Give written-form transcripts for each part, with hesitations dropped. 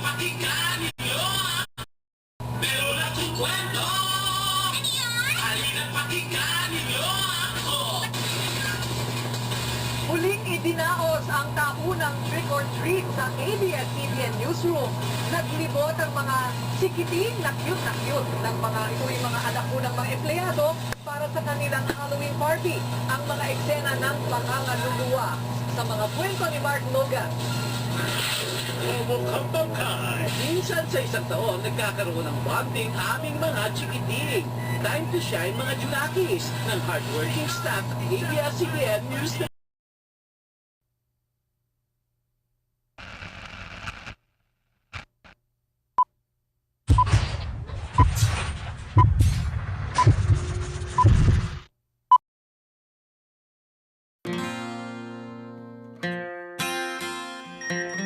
pakinggan ninyo. Meron akong kwento. Halina't pakinggan ninyo ako. Muling idinaos ang taunang trick or treat sa ABS-CBN Newsroom. Naglibot ang mga sikiting na cute ng mga ito'y mga anak po ng mga empleyado para sa kanilang Halloween party. Ang mga eksena ng pangangaluluwa sa mga kwento ni Mark Logan. Bumukambangkay. Minsan sa isang taon, nagkakaroon ng bonding aming mga chikiting. Time to shine mga junakis ng hardworking staff at ABS-CBN News.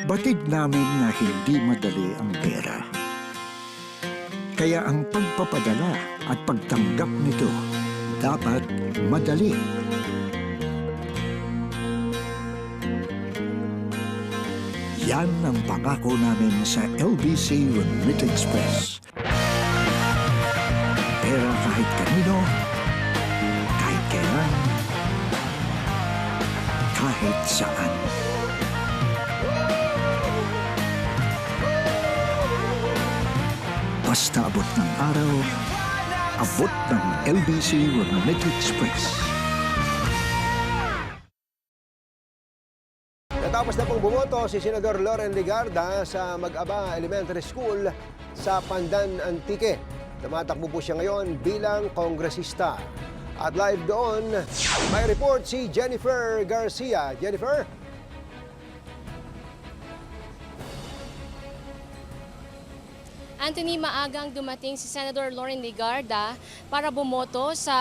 Batid namin na hindi madali ang pera. Kaya ang pagpapadala at pagtanggap nito dapat madali. Yan ang pangako namin sa LBC Remit Express. Pera kahit kanino, kahit kailan, kahit saan. Basta abot ng araw, abot ng LBC Remit Express. Natapos na pong bumoto si Senador Loren Legarda sa Mag-aba Elementary School sa Pandan Antique. Tumatakbo po siya ngayon bilang kongresista. At live doon, may report si Jennifer Garcia. Jennifer? Anthony, maagang dumating si Senator Loren Legarda para bumoto sa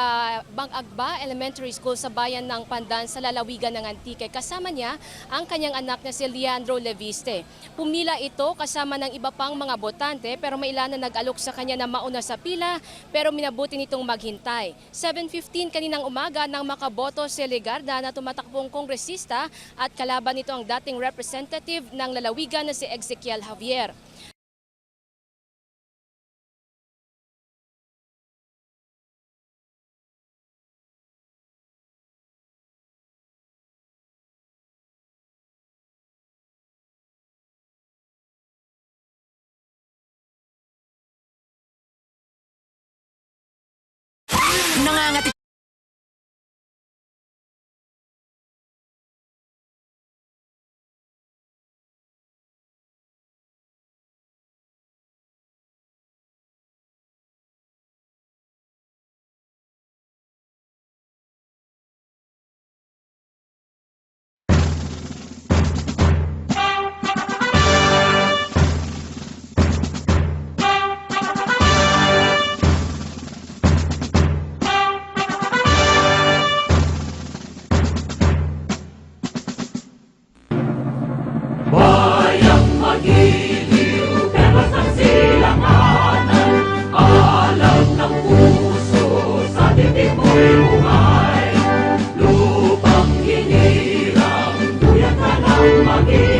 Bang-Agba Elementary School sa bayan ng Pandan sa lalawigan ng Antique. Kasama niya ang kanyang anak na si Leandro Leviste. Pumila ito kasama ng iba pang mga botante pero may ilan na nag-alok sa kanya na mauna sa pila pero minabuti nitong maghintay. 7:15 kaninang umaga nang makaboto si Legarda na tumatakbong kongresista at kalaban nito ang dating representative ng lalawigan na si Ezekiel Javier. Nangangati Magiliw, temas ng silanganan, alam ng puso, sa titik mo'y buhay. Lupang hinirang, duyan ka ng magiliw.